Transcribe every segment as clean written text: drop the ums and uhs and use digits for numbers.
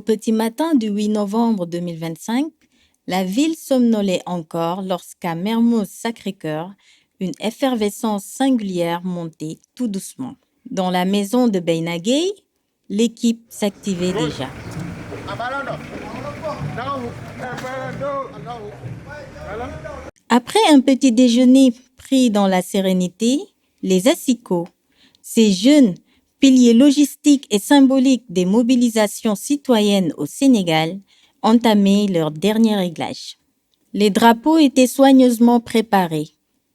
petit matin du 8 novembre 2025, la ville somnolait encore lorsqu'à Mermoz Sacré-Cœur, une effervescence singulière montait tout doucement. Dans la maison de Beina Gueye, l'équipe s'activait déjà. Après un petit déjeuner pris dans la sérénité, les Asiko, ces jeunes piliers logistiques et symboliques des mobilisations citoyennes au Sénégal, entamaient leur dernier réglage. Les drapeaux étaient soigneusement préparés,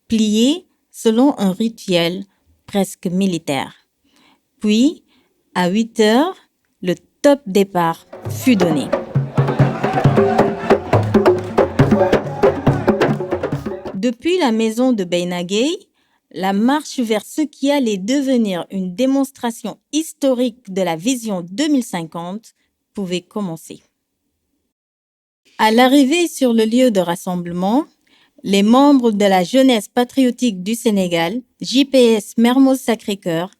pliés selon un rituel presque militaire. Puis, à 8 heures, le top départ fut donné. Depuis la maison de Beina Gueye, la marche vers ce qui allait devenir une démonstration historique de la vision 2050 pouvait commencer. À l'arrivée sur le lieu de rassemblement, les membres de la jeunesse patriotique du Sénégal, JPS Mermoz Sacré-Cœur,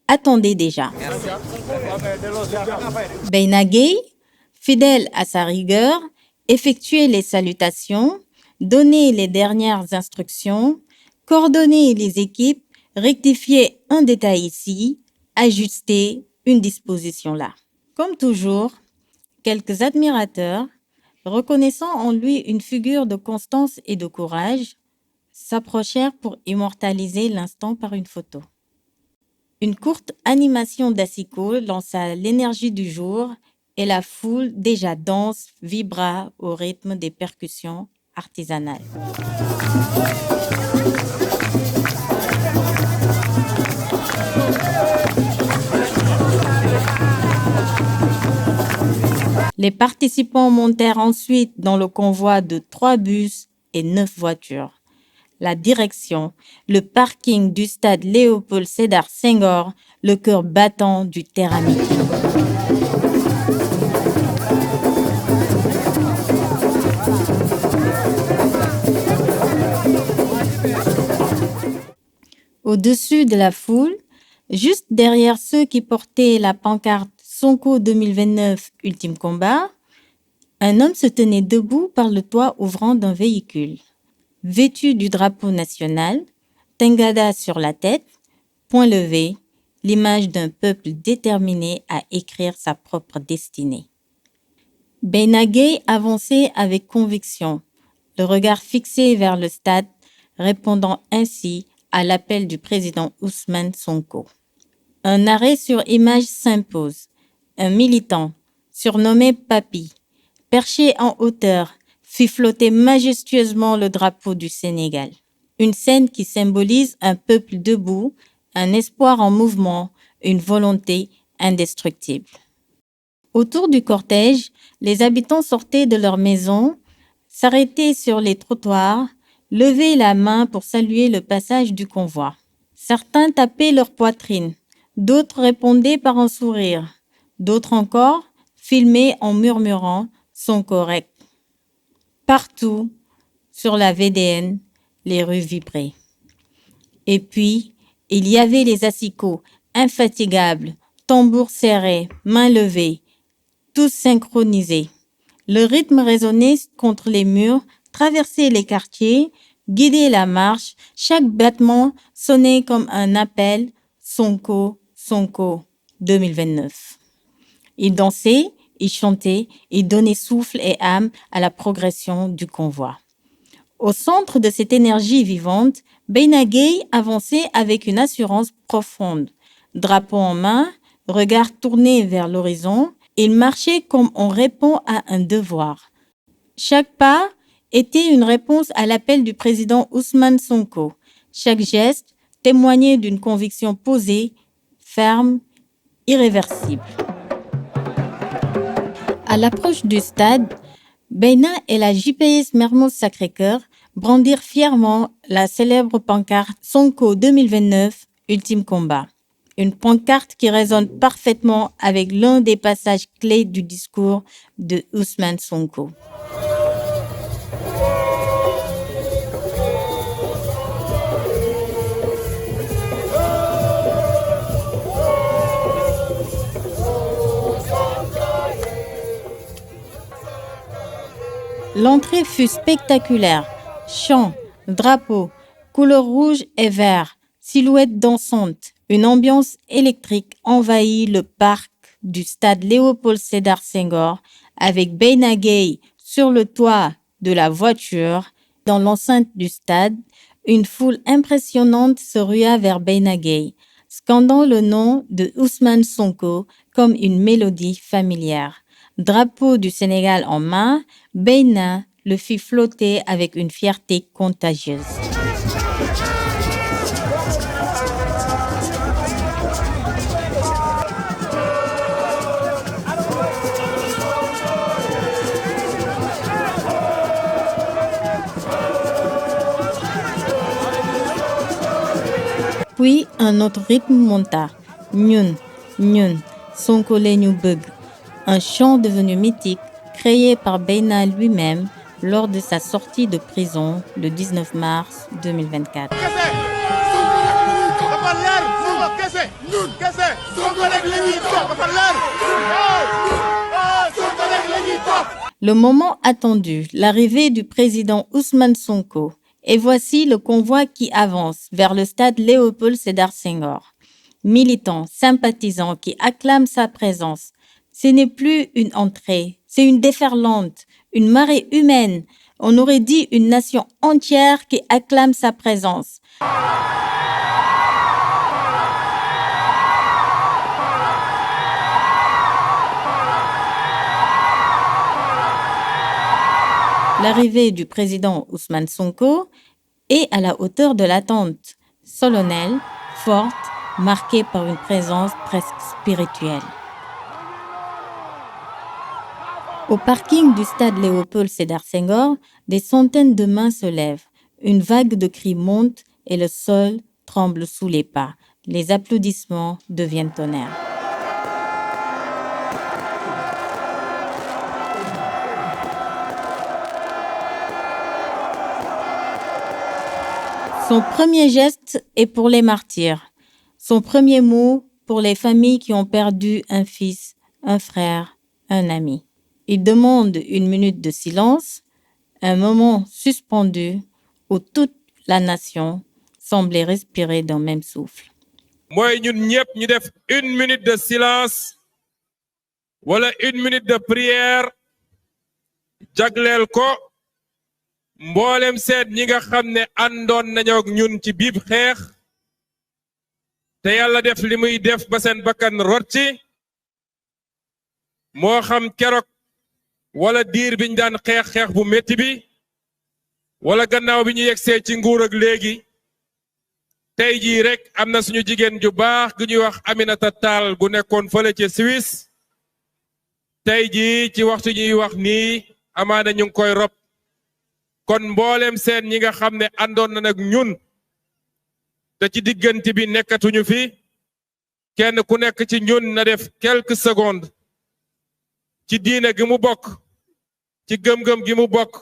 attendaient déjà. Beina Gueye, fidèle à sa rigueur, effectuait les salutations, donnait les dernières instructions, coordonnait les équipes, rectifiait un détail ici, ajustait une disposition là. Comme toujours, quelques admirateurs, reconnaissant en lui une figure de constance et de courage, s'approchèrent pour immortaliser l'instant par une photo. Une courte animation d'Asiko lança l'énergie du jour et la foule déjà dense vibra au rythme des percussions artisanales. Les participants montèrent ensuite dans le convoi de 3 bus et 9 voitures. La direction, le parking du stade Léopold Sédar Senghor, le cœur battant du terrain meeting. Au-dessus de la foule, juste derrière ceux qui portaient la pancarte Sonko 2029 Ultime Combat, un homme se tenait debout par le toit ouvrant d'un véhicule. Vêtu du drapeau national, Tengada sur la tête, poing levé, l'image d'un peuple déterminé à écrire sa propre destinée. Beina Gueye avançait avec conviction, le regard fixé vers le stade, répondant ainsi à l'appel du président Ousmane Sonko. Un arrêt sur image s'impose. Un militant, surnommé Papi, perché en hauteur, fit flotter majestueusement le drapeau du Sénégal. Une scène qui symbolise un peuple debout, un espoir en mouvement, une volonté indestructible. Autour du cortège, les habitants sortaient de leurs maisons, s'arrêtaient sur les trottoirs, levaient la main pour saluer le passage du convoi. Certains tapaient leur poitrine, d'autres répondaient par un sourire, d'autres encore filmaient en murmurant « sont corrects ». Partout, sur la VDN, les rues vibraient. Et puis, il y avait les Asiko, infatigables, tambours serrés, mains levées, tous synchronisés. Le rythme résonnait contre les murs, traversait les quartiers, guidait la marche. Chaque battement sonnait comme un appel « Sonko, Sonko 2029 ». Ils dansaient, ils chantaient, ils donnaient souffle et âme à la progression du convoi. Au centre de cette énergie vivante, Beina Gueye avançait avec une assurance profonde. Drapeau en main, regard tourné vers l'horizon, il marchait comme on répond à un devoir. Chaque pas était une réponse à l'appel du président Ousmane Sonko. Chaque geste témoignait d'une conviction posée, ferme, irréversible. À l'approche du stade, Beina et la JPS Mermoz Sacré-Cœur brandirent fièrement la célèbre pancarte Sonko 2029 Ultime Combat. Une pancarte qui résonne parfaitement avec l'un des passages clés du discours de Ousmane Sonko. L'entrée fut spectaculaire. Chants, drapeaux, couleurs rouge et vert, silhouettes dansantes. Une ambiance électrique envahit le parc du stade Léopold Sédar Senghor avec Beina Gueye sur le toit de la voiture. Dans l'enceinte du stade, une foule impressionnante se rua vers Beina Gueye, scandant le nom de Ousmane Sonko comme une mélodie familière. Drapeau du Sénégal en main, Beina le fit flotter avec une fierté contagieuse. Puis un autre rythme monta. Ñun, ñun, Sonko la ñu bëgg. Un chant devenu mythique, créé par Beina lui-même lors de sa sortie de prison le 19 mars 2024. Le moment attendu, l'arrivée du président Ousmane Sonko. Et voici le convoi qui avance vers le stade Léopold Sédar Senghor. Militants, sympathisants qui acclament sa présence. Ce n'est plus une entrée, c'est une déferlante, une marée humaine. On aurait dit une nation entière qui acclame sa présence. L'arrivée du président Ousmane Sonko est à la hauteur de l'attente, solennelle, forte, marquée par une présence presque spirituelle. Au parking du stade Léopold Sédar Senghor, des centaines de mains se lèvent. Une vague de cris monte et le sol tremble sous les pas. Les applaudissements deviennent tonnerre. Son premier geste est pour les martyrs. Son premier mot pour les familles qui ont perdu un fils, un frère, un ami. Il demande une minute de silence, un moment suspendu où toute la nation semblait respirer d'un même souffle. Moi, ñun ñëpp ñu def une minute de silence wala une minute de prière jagleel ko mboolem seet ñi nga xam ne àndoon nañoo ak ñun ci biib xeex te yàlla def li muy def ba seen bakkan rot ci moo xam keroog wala diir biñ daan xeex bu métti bi wala gannaaw bi ñu yegsee ci nguur ak léegi tey jii rek am na suñu jigéen ju baax gu ñuy wax Aminata Tall gu nekkoon fële ci Suisse tey jii ci waxtu ñuy wax nii amaana ñu ngi koy rob kon mboolem seen ñi nga xam ne àndoon na nag ñun te ci diggante bi nekkatuñu fi kenn ku nekk ci ñun na def quelques secondes ci diine gi mu bokk ci gëm-gëm gi mu bokk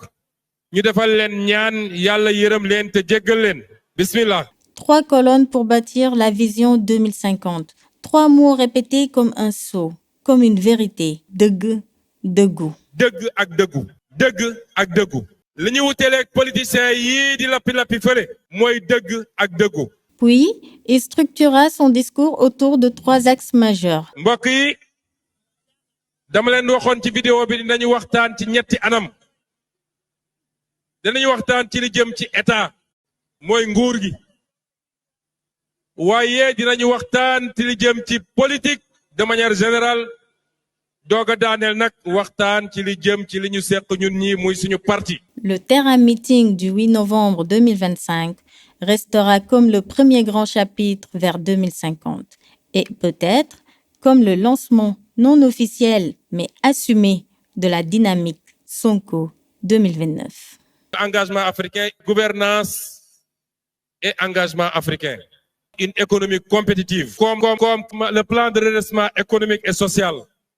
ñu defal leen ñaan yàlla yërëm leen te jéggal leen bismillah. 3 colonnes pour bâtir la vision 2050. 3 mots répétés comme un sceau, comme une vérité. Dëgg, dëggu. Dëgg ak dëggu. Dëgg ak dëggu. li ñu wuteleeg politiciens yii di lappi fële mooy dëgg ak dëggu. Puis, il structura son discours autour de 3 axes majeurs. mbokk yi dama leen waxoon ci vidéo bi dinañu waxtaan ci ñetti anam. dinañu waxtaan ci li jëm ci état mooy nguur gi. waaye dinañu waxtaan ci li jëm ci politique de manière générale doga daaneel nag waxtaan ci li jëm ci li ñu seq ñun ñi muy suñu parti. Le terrain meeting du 8 novembre 2025 restera comme le premier grand chapitre vers 2050 et peut-être comme le lancement non officiel mais assumé de la dynamique Sonko 2029. Engagement africain, gouvernance et engagement africain. Une économie compétitive, comme le plan de redressement économique et social,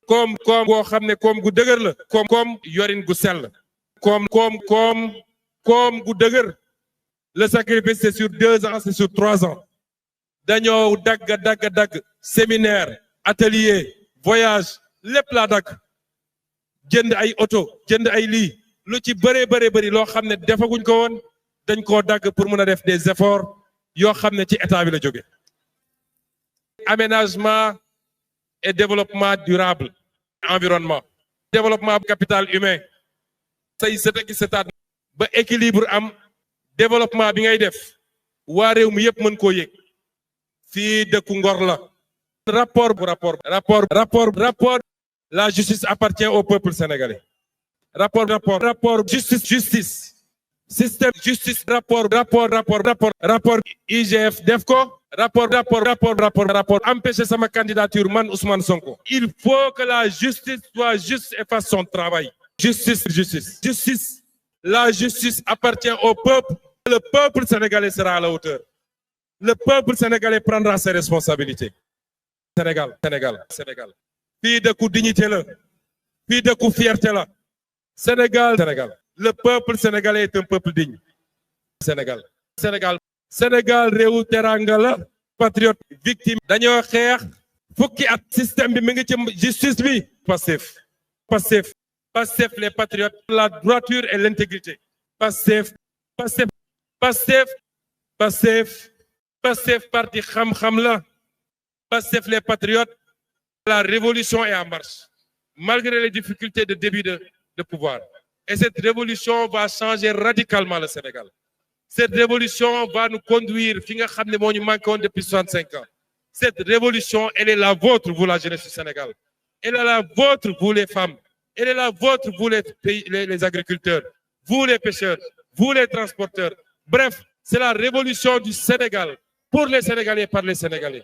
comme boo xam ne comme gu dëgër la, comme yorin gu sell, comme gu dëgër. Le sacrifice c'est sur 2 ans, c'est sur 3 ans. dañoo dagg séminaire, atelier, voyage lépp laa dagg jënd ay oto jënd ay lii lu ci bëri loo xam ne defaguñ ko woon dañ koo dagg pour mun a def des efforts yoo xam ne ci état bi la jóge aménagement et développement durable environnement développement capital humain say sëtaki sëtaat ba équilibre am développement bi ngay def waa réew mi yëpp mën koo yëg fii dëkku Ngor la rapport la justice appartient au peuple sénégalais rapport justice système justice rapport IGF def ko rapport empêcher sama candidature man Ousmane Sonko il faut que la justice soit juste et fasse son travail justice la justice appartient au peuple le peuple sénégalais sera à la hauteur le peuple sénégalais prendra ses responsabilités Sénégal fii dëkku dignité la fii dëkku fierté la Sénégal le peuple sénégalais est un peuple digne Sénégal réewu teranga la patriote victime dañoo xeex fukki at système bi mi ngi ci justice bi Pastef les patriotes la droiture et l'intégrité Pastef parti xam-xam la Pastef les patriotes la révolution est en marche malgré les difficultés de début de pouvoir et cette révolution va changer radicalement le Sénégal cette révolution va nous conduire fi nga xam ne moo ñu manqué woon depuis 65 ans cette révolution elle est la vôtre vous la jeunesse du Sénégal elle est la vôtre vous les femmes elle est la vôtre vous les agriculteurs vous les pêcheurs vous les transporteurs bref c'est la révolution du Sénégal pour les Sénégalais par les Sénégalais